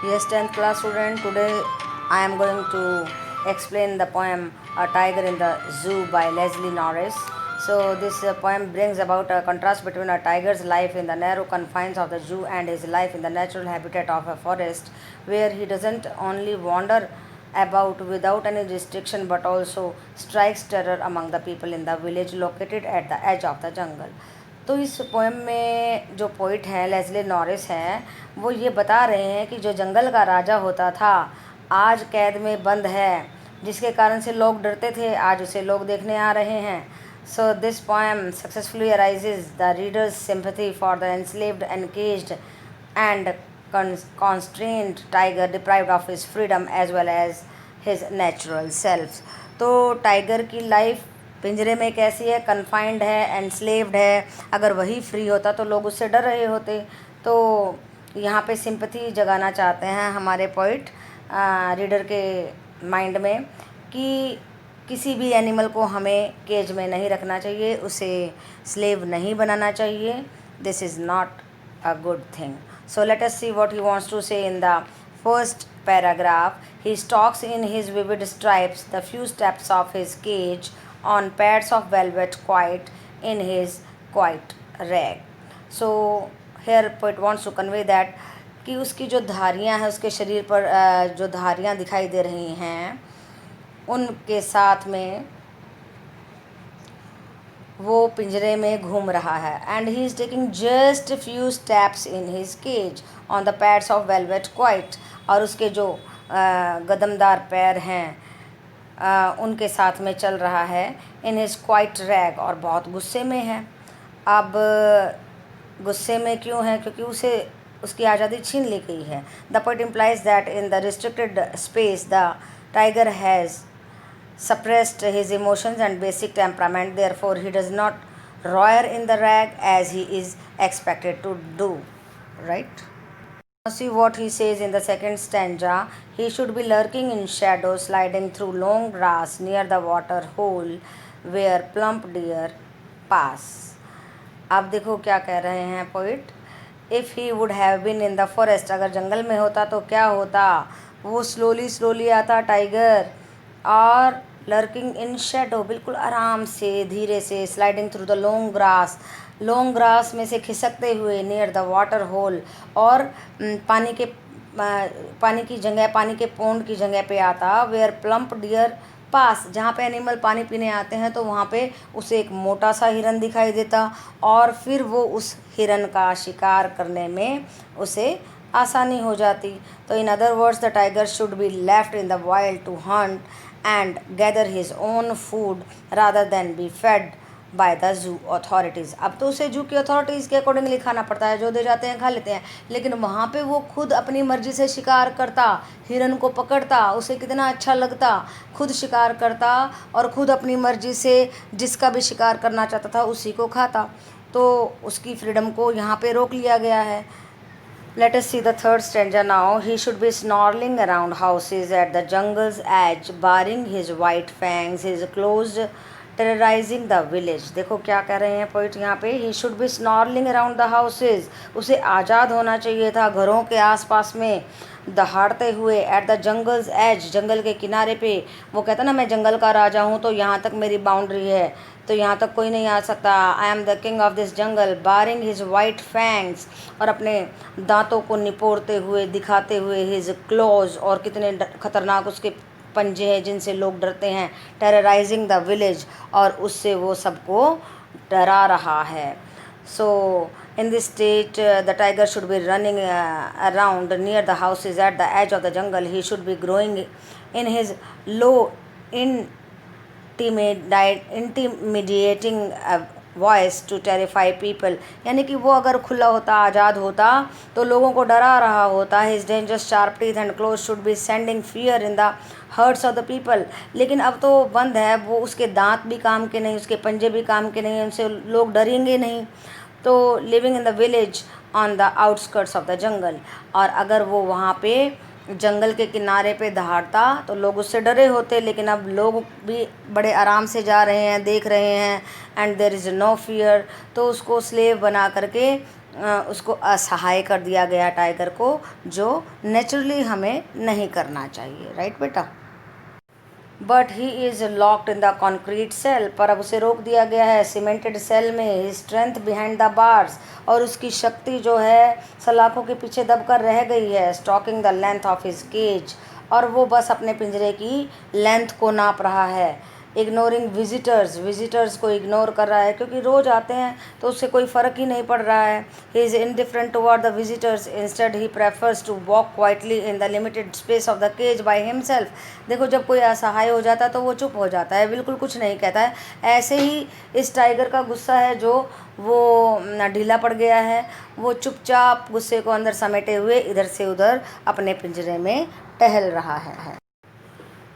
Yes, 10th class student, today I am going to explain the poem A Tiger in the Zoo by Leslie Norris. So, this poem brings about a contrast between a tiger's life in the narrow confines of the zoo and his life in the natural habitat of a forest, where he doesn't only wander about without any restriction but also strikes terror among the people in the village located at the edge of the jungle. तो इस poem में जो poet हैं Leslie Norris हैं, वो ये बता रहे हैं कि जो जंगल का राजा होता था आज कैद में बंद है, जिसके कारण से लोग डरते थे आज उसे लोग देखने आ रहे हैं. So this poem successfully arouses the readers sympathy for the enslaved encaged and constrained tiger deprived of his freedom as well as his natural self. तो टाइगर की लाइफ पिंजरे में कैसी है, कन्फाइंड है, एनस्लेव्ड है. अगर वही फ्री होता तो लोग उससे डर रहे होते. तो यहाँ पे सिंपैथी जगाना चाहते हैं हमारे पोइट रीडर के माइंड में कि किसी भी एनिमल को हमें केज में नहीं रखना चाहिए, उसे स्लेव नहीं बनाना चाहिए. This is not a good thing. So let us see what he wants to say in the first paragraph. He stalks in his vivid stripes the few steps of his cage on pads of velvet quiet in his quiet rag. So here poet wants to convey that कि उसकी जो धारियाँ हैं उसके शरीर पर जो धारियाँ दिखाई दे रही हैं उनके साथ में वो पिंजरे में घूम रहा है. And he is taking just few steps in his cage on the pads of velvet quiet. और उसके जो गदमदार पैर हैं उनके साथ में चल रहा है इन हिज क्वाइट रैग, और बहुत गुस्से में है. अब गुस्से में क्यों है? क्योंकि उसे उसकी आज़ादी छीन ली गई है. The poet implies that in the restricted space the tiger has suppressed his emotions and basic temperament, therefore he does not roar in the rag as he is expected to do, right? Now see what he says in the second stanza. He should be lurking in shadow, sliding through long grass near the water hole where plump deer pass. अब देखो क्या कह रहे हैं poet. If he would have been in the forest, अगर जंगल में होता तो क्या होता? वो स्लोली आता टाइगर, और लर्किंग इन शेडो, बिल्कुल आराम से धीरे से, sliding through the long grass में से खिसकते हुए, नियर द वाटर होल, और पानी की जगह, पानी के पोंड की जगह पे आता. वेयर प्लम्प डियर पास, जहाँ पे एनिमल पानी पीने आते हैं तो वहाँ पे उसे एक मोटा सा हिरन दिखाई देता, और फिर वो उस हिरन का शिकार करने में उसे आसानी हो जाती. तो in other words the tiger should be left in the wild to hunt and gather his own food rather than be fed by the zoo authorities. अब तो उसे जू की अथॉरिटीज़ के अकॉर्डिंगली खाना पड़ता है, जो दे जाते हैं खा लेते हैं. लेकिन वहाँ पे वो खुद अपनी मर्ज़ी से शिकार करता, हिरन को पकड़ता, उसे कितना अच्छा लगता, खुद शिकार करता और खुद अपनी मर्ज़ी से जिसका भी शिकार करना चाहता था उसी को खाता. तो उसकी फ्रीडम को यहाँ पे रोक लिया गया है. Let us see the third stanza now. He should be snarling around houses at the jungle's edge, baring his white fangs, his claws terrorizing the village. देखो क्या कह रहे हैं पोइट यहाँ पे. He should be snarling around the houses. उसे आज़ाद होना चाहिए था घरों के आसपास में दहाड़ते हुए. एट द जंगल्स एज, जंगल के किनारे पे. वो कहता ना मैं जंगल का राजा हूँ तो यहाँ तक मेरी बाउंड्री है, तो यहाँ तक कोई नहीं आ सकता. I am the king of this jungle, baring his white fangs, और अपने दांतों को निपोड़ते हुए, दिखाते हुए, हिज क्लॉज, और कितने खतरनाक उसके पंजे हैं जिनसे लोग डरते हैं. टेरराइजिंग द विलेज, और उससे वो सबको डरा रहा है. सो in this state the tiger should be running around near the houses at the edge of the jungle. He should be growing in his low intimidating voice to terrify people. यानी कि वो अगर खुला होता, आज़ाद होता तो लोगों को डरा रहा होता. His dangerous sharp teeth and claws should be sending fear in the hearts of the people. लेकिन अब तो बंद है, वो उसके दांत भी काम के नहीं, उसके पंजे भी काम के नहीं, उनसे लोग डरेंगे नहीं. तो living in the village on the outskirts of the jungle, और अगर वो वहाँ पे जंगल के किनारे पे दहाड़ता तो लोग उससे डरे होते. लेकिन अब लोग भी बड़े आराम से जा रहे हैं, देख रहे हैं, and there is no fear. तो उसको स्लेव बना करके उसको असहाय कर दिया गया टाइगर को, जो नेचुरली हमें नहीं करना चाहिए, राइट बेटा। But he is locked in the concrete cell, पर अब उसे रोक दिया गया है सीमेंटेड सेल में। ही स्ट्रेंथ बिहाइंड द बार्स, और उसकी शक्ति जो है सलाखों के पीछे दबकर रह गई है। Stalking the length of his cage, और वो बस अपने पिंजरे की लेंथ को नाप रहा है। इग्नोरिंग विजिटर्स, विजिटर्स को इग्नोर कर रहा है, क्योंकि रोज़ आते हैं तो उससे कोई फ़र्क ही नहीं पड़ रहा है। He is indifferent toward the visitors, instead he prefers to walk quietly in the limited space of the cage by himself. देखो, जब कोई असहाय हो जाता है तो वो चुप हो जाता है, बिल्कुल कुछ नहीं कहता है। ऐसे ही इस टाइगर का गुस्सा है, जो वो ढीला पड़ गया है। वो चुपचाप गुस्से को अंदर समेटे हुए इधर से उधर अपने पिंजरे में टहल रहा है।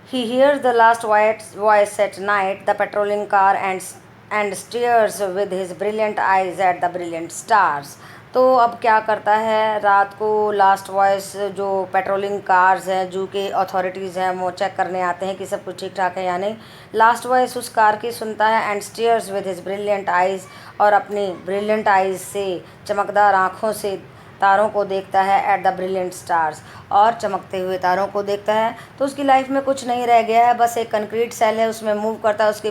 He hears the last voice at night, the patrolling car, and stares with his brilliant eyes at the brilliant stars. तो अब क्या करता है, रात को लास्ट वॉइस जो पेट्रोलिंग कार्स हैं, जू के अथॉरिटीज़ हैं, वो चेक करने आते हैं कि सब कुछ ठीक ठाक है या नहीं। लास्ट वॉइस उस कार की सुनता है, and stairs with his brilliant eyes, और अपनी ब्रिलियंट आइज़ से, चमकदार आँखों से तारों को देखता है। एट द ब्रिलियंट स्टार्स, और चमकते हुए तारों को देखता है। तो उसकी लाइफ में कुछ नहीं रह गया है, बस एक कंक्रीट सेल है, उसमें मूव करता है, उसकी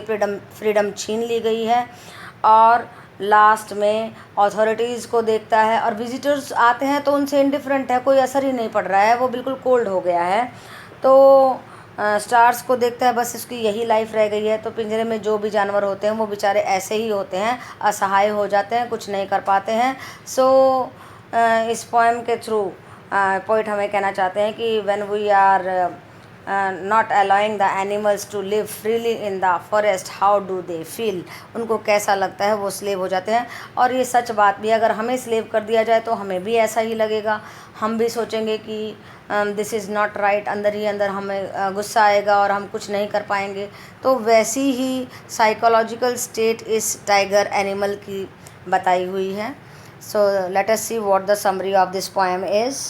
फ्रीडम छीन ली गई है। और लास्ट में अथॉरिटीज़ को देखता है, और विजिटर्स आते हैं तो उनसे इंडिफरेंट है, कोई असर ही नहीं पड़ रहा है, वो बिल्कुल कोल्ड हो गया है। तो स्टार्स को देखता है, बस इसकी यही लाइफ रह गई है। तो पिंजरे में जो भी जानवर होते हैं वो बेचारे ऐसे ही होते हैं, असहाय हो जाते हैं, कुछ नहीं कर पाते हैं। सो इस पोएम के थ्रू पोइट हमें कहना चाहते हैं कि when we are not allowing the animals to live freely in the forest, how do they feel, उनको कैसा लगता है, वो स्लेव हो जाते हैं। और ये सच बात भी है, अगर हमें स्लेव कर दिया जाए तो हमें भी ऐसा ही लगेगा, हम भी सोचेंगे कि दिस इज़ नॉट राइट, अंदर ही अंदर हमें गुस्सा आएगा और हम कुछ नहीं कर पाएंगे। तो वैसी ही साइकोलॉजिकल स्टेट इस टाइगर एनिमल की बताई हुई है। So let us see what the summary of this poem is.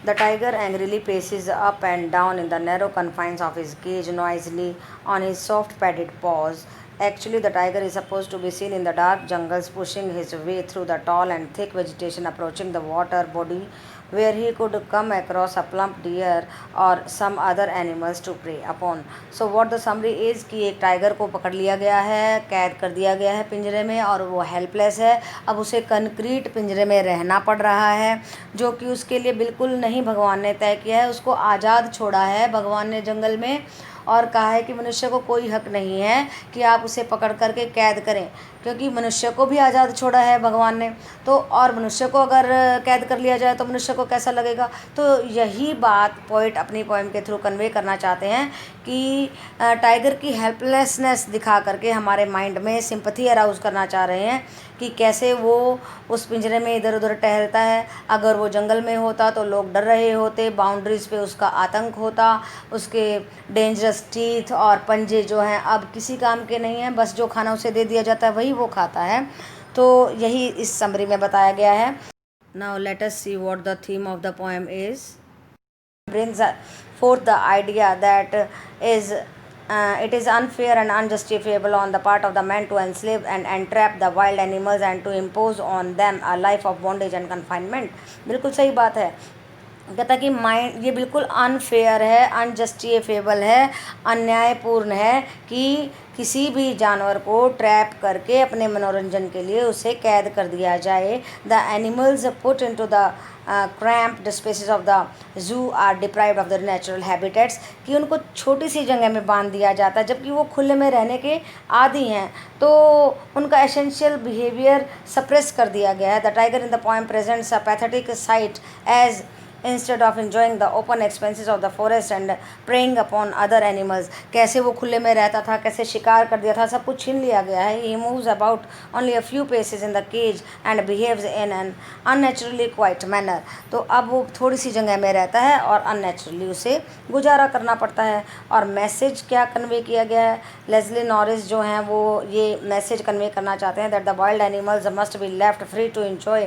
The tiger angrily paces up and down in the narrow confines of his cage, noisily on his soft padded paws. Actually, the tiger is supposed to be seen in the dark jungles, pushing his way through the tall and thick vegetation, approaching the water body where he could come across a plump deer or some other animals to prey upon. So what the summary is कि एक tiger को पकड़ लिया गया है, कैद कर दिया गया है पिंजरे में, और वो हेल्पलेस है। अब उसे कंक्रीट पिंजरे में रहना पड़ रहा है, जो कि उसके लिए बिल्कुल नहीं भगवान ने तय किया है। उसको आज़ाद छोड़ा है भगवान ने जंगल में, और कहा है कि मनुष्य को कोई हक नहीं है कि आप उसे पकड़ करके कैद करें, क्योंकि मनुष्य को भी आज़ाद छोड़ा है भगवान ने। तो और मनुष्य को अगर कैद कर लिया जाए तो मनुष्य को कैसा लगेगा। तो यही बात पोइट अपनी पोएम के थ्रू कन्वे करना चाहते हैं कि टाइगर की हेल्पलेसनेस दिखा करके हमारे माइंड में सिंपैथी अराउज करना चाह रहे हैं कि कैसे वो उस पिंजरे में इधर उधर टहलता है। अगर वो जंगल में होता तो लोग डर रहे होते, बाउंड्रीज़ पे उसका आतंक होता, उसके डेंजरस टीथ और पंजे जो हैं अब किसी काम के नहीं हैं, बस जो खाना उसे दे दिया जाता है वही वो खाता है। तो यही इस समरी में बताया गया है। Now let us see what the theme of the poem is. brings forth the idea that it is unfair and unjustifiable on the part of the man to enslave and entrap the wild animals and to impose on them a life of bondage and confinement. बिल्कुल सही बात है। कहता कि mind ये बिल्कुल unfair है, अनजस्टिफेबल है, अन्यायपूर्ण है कि किसी भी जानवर को ट्रैप करके अपने मनोरंजन के लिए उसे कैद कर दिया जाए। The animals put into the cramped spaces of the zoo are deprived of the natural habitats, कि उनको छोटी सी जगह में बांध दिया जाता है जबकि वो खुले में रहने के आदी हैं, तो उनका एसेंशियल बिहेवियर सप्रेस कर दिया गया है। The tiger in the poem presents a pathetic sight as instead of enjoying the open expanses of the forest and preying upon other animals. कैसे वो खुले में रहता था, कैसे शिकार कर दिया था, सब कुछ छीन लिया गया है। He moves about only a few paces in the cage and behaves in an unnaturally quiet manner. तो अब वो थोड़ी सी जगह में रहता है और अननेचुरली उसे गुजारा करना पड़ता है। और मैसेज क्या कन्वे किया गया है, लेस्ली नॉरिस जो हैं वो ये मैसेज कन्वे करना चाहते हैं that the wild animals must be left free to enjoy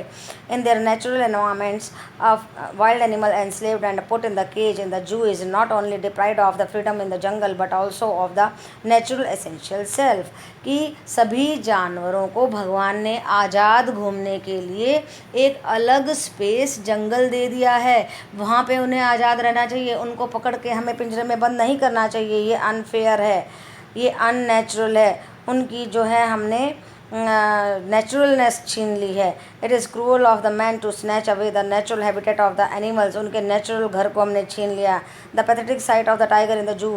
in their natural environments of wild animal enslaved and put in the cage in the zoo is not only deprived of the freedom in the jungle but also of the natural essential self. कि सभी जानवरों को भगवान ने आज़ाद घूमने के लिए एक अलग स्पेस जंगल दे दिया है, वहाँ पे उन्हें आज़ाद रहना चाहिए, उनको पकड़ के हमें पिंजरे में बंद नहीं करना चाहिए, ये अनफेयर है, ये अननेचुरल है, उनकी जो है हमने नेचुरलनेस छीन ली है. It is cruel of the man to snatch away the natural habitat of the animals, उनके नेचुरल घर को हमने छीन लिया. The pathetic sight of the tiger in the zoo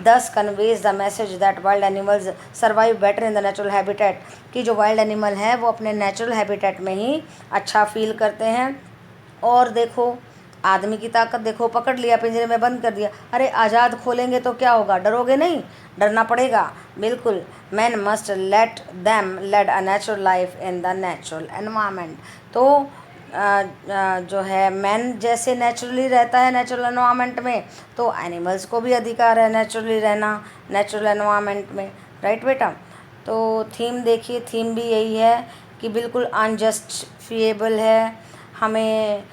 thus conveys the message that wild animals survive better in the natural habitat, कि जो wild animal है वो अपने नेचुरल हैबिटेट में ही अच्छा फील करते हैं. और देखो आदमी की ताकत देखो, पकड़ लिया, पिंजरे में बंद कर दिया, अरे आज़ाद खोलेंगे तो क्या होगा, डरोगे नहीं, डरना पड़ेगा बिल्कुल. Man must let them lead a natural life in the natural environment. तो जो है मैन जैसे नेचुरली रहता है नेचुरल एनवायरनमेंट में, तो एनिमल्स को भी अधिकार है नेचुरली रहना नेचुरल एनवायरनमेंट में, राइट बेटा. तो थीम देखिए, थीम भी यही है कि बिल्कुल अनजस्टिफिएबल है, हमें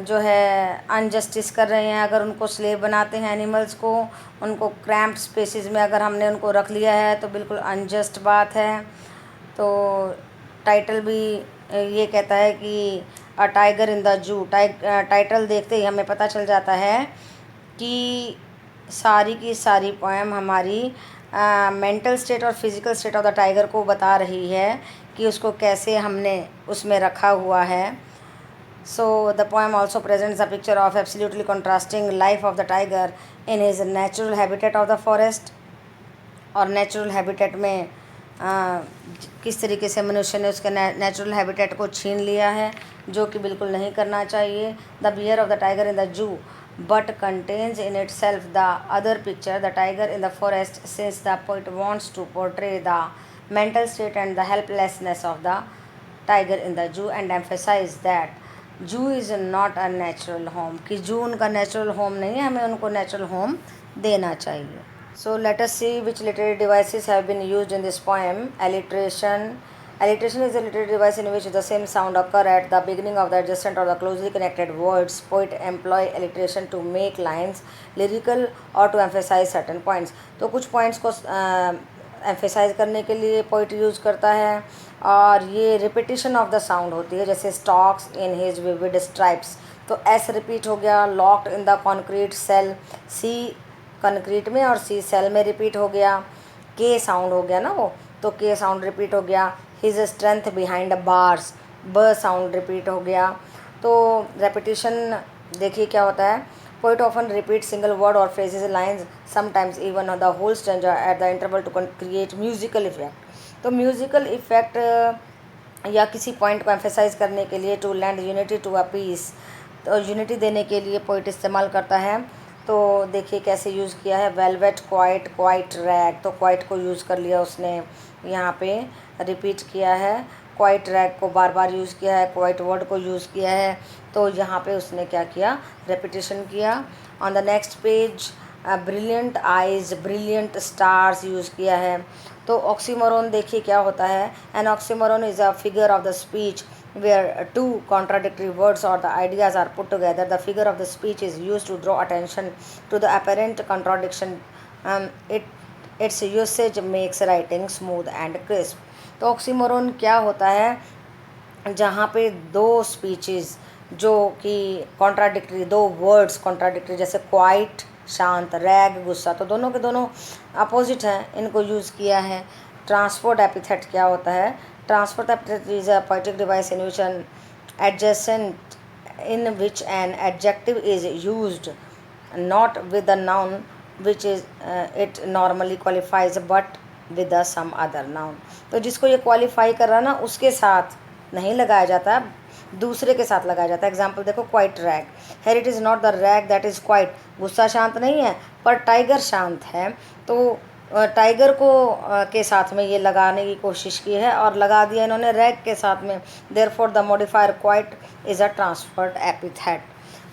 जो है अनजस्टिस कर रहे हैं अगर उनको स्लेव बनाते हैं एनिमल्स को, उनको क्रैम्प्ड स्पेसिस में अगर हमने उनको रख लिया है तो बिल्कुल अनजस्ट बात है. तो टाइटल भी ये कहता है कि अ टाइगर इन द जू. टाइटल देखते ही हमें पता चल जाता है कि सारी की सारी पोएम हमारी मेंटल स्टेट और physical state of the tiger को बता रही है कि उसको कैसे हमने उसमें रखा हुआ है. So the poem also presents a picture of absolutely contrasting life of the tiger in his natural habitat of the forest. और नेचुरल हैबिटेट में किस तरीके से मनुष्य ने उसके नेचुरल हैबिटेट को छीन लिया है, जो कि बिल्कुल नहीं करना चाहिए. The bear of the tiger in the zoo but contains in itself the other picture, the tiger in the forest, since the poet wants to portray the mental state and the helplessness of the tiger in the zoo and emphasize that जू is not a natural home, कि जू उनका natural home नहीं है, हमें उनको natural home देना चाहिए. So let us see which literary devices have been used in this poem. Alliteration. Alliteration is a literary device in which the same sound occur at the beginning of the adjacent or the closely connected words. Poet employ alliteration to make lines lyrical or to emphasize certain points. तो कुछ points को emphasize करने के लिए poet use करता है, और ये रिपीटिशन ऑफ द साउंड होती है, जैसे stalks in his vivid stripes, तो एस रिपीट हो गया. Locked in the concrete cell, C concrete में और सी सेल में रिपीट हो गया. के साउंड हो गया ना वो, तो के साउंड रिपीट हो गया. हिज स्ट्रेंथ बिहाइंड बार्स, ब साउंड रिपीट हो गया. तो रेपिटिशन देखिए क्या होता है. Poet often repeats single word or phrases in lines, sometimes even the whole stanza at the interval to create musical effect. तो म्यूज़िकल इफ़ेक्ट या किसी पॉइंट को एम्फेसाइज करने के लिए, to lend unity to a piece, तो unity देने के लिए पोइट इस्तेमाल करता है. तो देखिए कैसे यूज़ किया है. वेलवेट, क्वाइट, क्वाइट रैग, तो क्वाइट को यूज़ कर लिया उसने, यहाँ पे रिपीट किया है. क्वाइट रैग को बार बार यूज़ किया है, क्वाइट वर्ड को यूज़ किया है, तो यहाँ पे उसने क्या किया, रेपिटेशन किया. On the next page brilliant eyes, brilliant stars use किया है. तो ऑक्सीमोरोन देखिए क्या होता है. An oxymoron is a figure of the speech where two contradictory words or the ideas are put together. The figure of the speech is used to draw attention to the apparent contradiction. Its usage makes writing smooth and crisp. तो oxymoron क्या होता है, जहाँ पे दो speeches जो कि contradictory, दो वर्ड्स कॉन्ट्राडिक्टरी, जैसे क्वाइट शांत, रैग गुस्सा, तो दोनों के दोनों अपोजिट हैं, इनको यूज़ किया है. ट्रांसपोर्ट एपिथेट क्या होता है. Transport epithet is a poetic device in which N adjacent in which an adjective is used not with the noun which is it normally qualifies but with the some other noun. तो जिसको ये qualify कर रहा ना उसके साथ नहीं लगाया जाता, दूसरे के साथ लगाया जाता है. एग्जाम्पल देखो, quiet rage. Here it is not the rage that is quiet, गुस्सा शांत नहीं है पर टाइगर शांत है. तो टाइगर को के साथ में ये लगाने की कोशिश की है और लगा दिया इन्होंने रैग के साथ में. Therefore the modifier quite is a transferred epithet.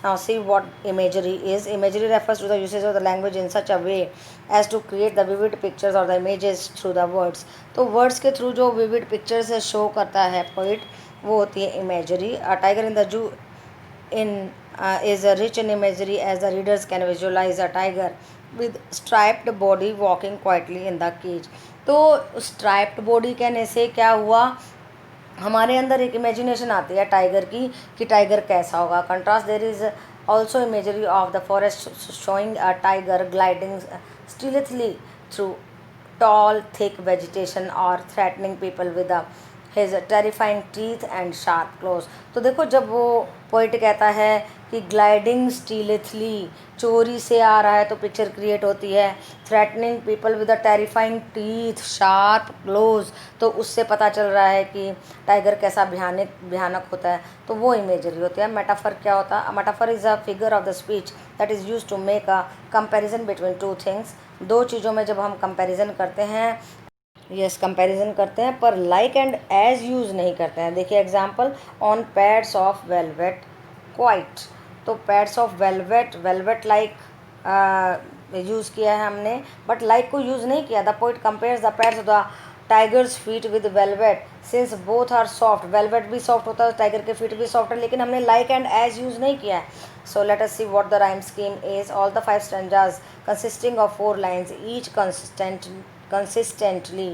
Now see what imagery is. Imagery refers to the usage of the language in such a way as to create the vivid pictures or the images through the words. तो words के through जो vivid pictures show करता है poet, वो होती है imagery. A tiger in the zoo in is rich in imagery as the readers can visualize a tiger with striped body walking quietly in the cage. तो striped body कहने से क्या हुआ, हमारे अंदर एक इमेजिनेशन आती है टाइगर की कि टाइगर कैसा होगा. Contrast there is also imagery of the forest showing a tiger gliding stealthily through tall thick vegetation or threatening people with his terrifying teeth and sharp claws. तो देखो जब वो पोइट कहता है कि ग्लाइडिंग स्टीलथली, चोरी से आ रहा है, तो पिक्चर क्रिएट होती है threatening people with a terrifying teeth sharp close, तो उससे पता चल रहा है कि टाइगर कैसा भयानक होता है. तो वो इमेजरी होती है. मेटाफर क्या होता है? Metaphor is a figure of the speech that is use to make a comparison between two things. दो चीज़ों में जब हम कंपैरिजन करते हैं, यस कंपैरिजन करते हैं, पर लाइक एंड एज यूज़ नहीं करते हैं. देखिए example, on pads of velvet quiet. तो pads of velvet, velvet like use किया है हमने, बट लाइक को यूज़ नहीं किया. The poet compares the pads of the tiger's feet with velvet since both are soft. Velvet भी soft होता है, टाइगर के फीट भी सॉफ्ट है, लेकिन हमने लाइक एंड एज यूज़ नहीं किया है. So let us see what the rhyme scheme is. All the 5 stanzas consisting of 4 lines each consistently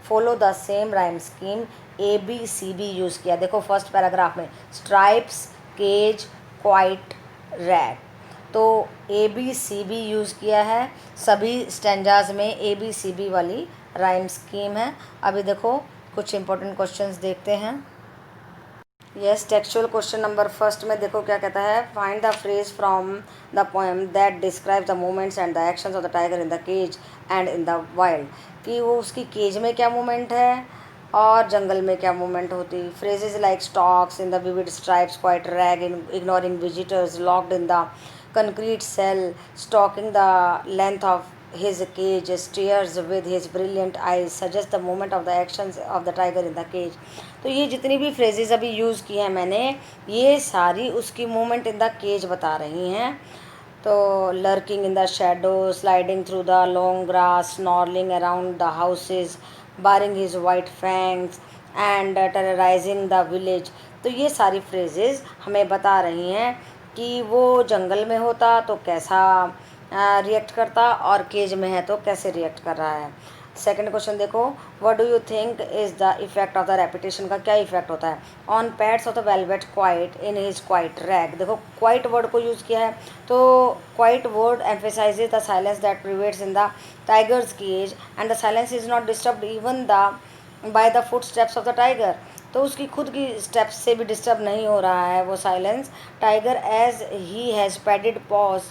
follow the same rhyme scheme. A B C B use किया. देखो first paragraph में stripes, cage, quite, rag. तो A B C B use किया है. सभी stanzas में A B C B वाली rhyme scheme है. अभी देखो कुछ इंपॉर्टेंट क्वेश्चंस देखते हैं. Yes, textual question number first में देखो क्या कहता है. Find the phrase from the poem that describes the movements and the actions of the tiger in the cage and in the wild. कि वो उसकी केज में क्या मूवमेंट है और जंगल में क्या मूवमेंट होती. Phrases like stocks in the vivid stripes, quite rag in ignoring visitors, locked in the concrete cell, stalking the length of his cage, stares with his brilliant eyes, suggest the movement of the actions of the tiger in the cage. तो ये जितनी भी phrases अभी use की हैं मैंने, ये सारी उसकी मूवमेंट इन द केज बता रही हैं. तो lurking in the shadow, sliding through the long grass, snarling around the houses, baring his white fangs and terrorising the village. तो ये सारी फ्रेजेस हमें बता रही हैं कि वो जंगल में होता तो कैसा रिएक्ट करता और केज में है तो कैसे रिएक्ट कर रहा है. सेकंड क्वेश्चन देखो, what do you think is the effect of the repetition का क्या इफेक्ट होता है on pads of the velvet quiet in his quiet rage. देखो क्वाइट वर्ड को यूज़ किया है, तो quiet word emphasises the silence that prevails in the tiger's cage and the silence is not disturbed even the by the footsteps of the tiger. तो उसकी खुद की steps से भी डिस्टर्ब नहीं हो रहा है वो silence. Tiger as he has padded paws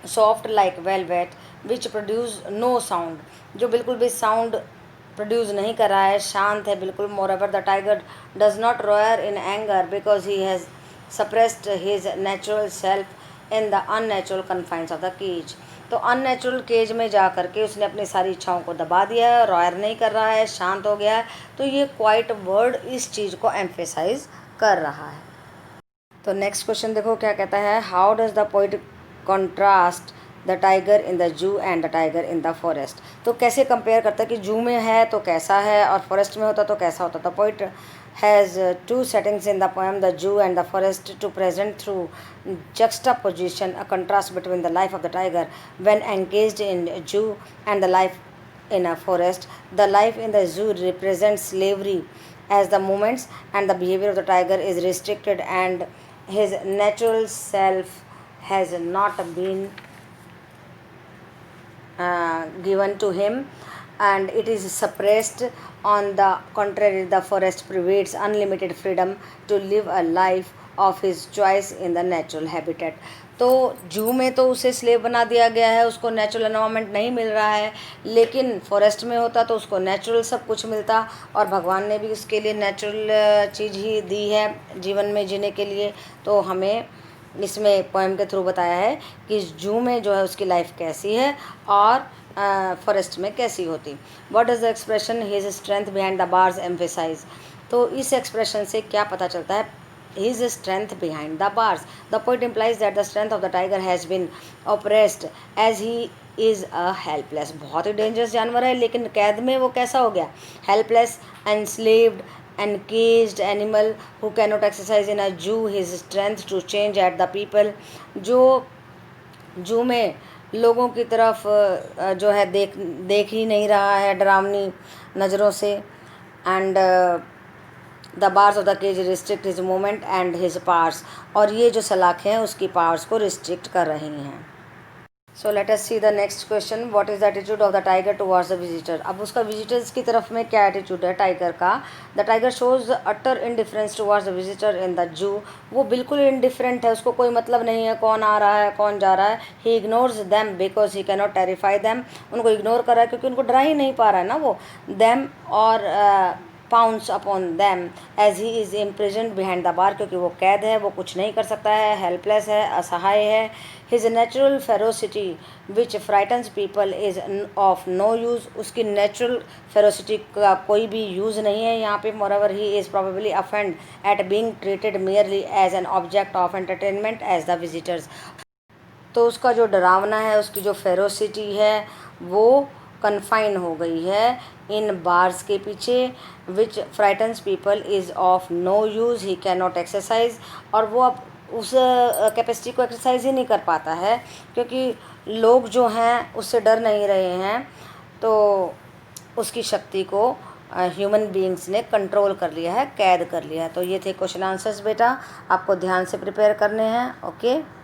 soft like velvet which produce no sound. जो बिल्कुल भी साउंड प्रोड्यूस नहीं कर रहा है, शांत है बिल्कुल. Moreover the tiger does not roar in anger because he has suppressed his natural self in the unnatural confines of the cage. तो अननेचुरल केज में जा कर के उसने अपनी सारी इच्छाओं को दबा दिया है, रॉयर नहीं कर रहा है, शांत हो गया है. तो ये क्वाइट वर्ड इस चीज़ को एम्फेसाइज कर रहा है. तो नेक्स्ट क्वेश्चन देखो क्या कहता है. How does the poet contrast the tiger in the जू and the tiger in the forest. तो कैसे कंपेयर करता है कि जू में है तो कैसा है और फॉरेस्ट में होता तो कैसा होता. तो poet has two settings in the poem, the Jew and the forest, to present through juxtaposition a contrast between the life of the tiger when engaged in Jew and the life in a forest. The life in the zoo represents slavery as the movements and the behavior of the tiger is restricted and his natural self has not been given to him and it is suppressed. On the contrary, the forest provides unlimited freedom to live a life of his choice in the natural habitat. तो जू में तो उसे slave बना दिया गया है, उसको नेचुरल एनवायरनमेंट नहीं मिल रहा है, लेकिन फॉरेस्ट में होता तो उसको नेचुरल सब कुछ मिलता और भगवान ने भी उसके लिए नेचुरल चीज़ ही दी है जीवन में जीने के लिए. तो हमें इसमें पोएम के थ्रू बताया है कि जू में जो है उसकी लाइफ कैसी है और फॉरेस्ट में कैसी होती. What is the expression his strength behind the bars emphasize. तो इस एक्सप्रेशन से क्या पता चलता है, his strength behind the bars. The poet implies that the strength of the tiger has been oppressed as he is a helpless. बहुत ही dangerous जानवर है लेकिन कैद में वो कैसा हो गया, helpless, enslaved encaged animal who cannot exercise in a zoo his strength to change at the people. जो जू में लोगों की तरफ जो है देख ही नहीं रहा है डरावनी नज़रों से. And the bars of the cage restrict his movement and his parts. और ये जो सलाखें हैं उसकी पार्ट्स को रिस्ट्रिक्ट कर रही हैं. सो let us see the next question. What is the attitude of the tiger towards the visitor. अब उसका विजिटर्स की तरफ में क्या एटीट्यूड है टाइगर का. The tiger shows utter indifference towards the visitor in the जू. वो बिल्कुल इनडिफरेंट है, उसको कोई मतलब नहीं है कौन आ रहा है कौन जा रहा है. He ignores them because he cannot terrify them. उनको इग्नोर कर रहा है क्योंकि उनको डरा ही नहीं पा रहा है ना वो. दैम और pounce upon them as he is imprisoned behind the bar. क्योंकि वो कैद है, वो कुछ नहीं कर सकता है, हेल्पलेस है, असहाय है. His natural ferocity which frightens people is of no use. उसकी नेचुरल फेरोसिटी का कोई भी यूज़ नहीं है यहाँ पे. Moreover he is probably offended at being treated merely as an object of entertainment as the visitors. तो उसका जो डरावना है, उसकी जो फेरोसिटी है वो कन्फाइन हो गई है इन बार्स के पीछे. Which frightens people is of no use he can not exercise. और वो अब उस कैपेसिटी को एक्सरसाइज ही नहीं कर पाता है क्योंकि लोग जो हैं उससे डर नहीं रहे हैं. तो उसकी शक्ति को ह्यूमन बीइंग्स ने कंट्रोल कर लिया है, कैद कर लिया है. तो ये थे क्वेश्चन आंसर्स बेटा, आपको ध्यान से प्रिपेयर करने हैं. ओके.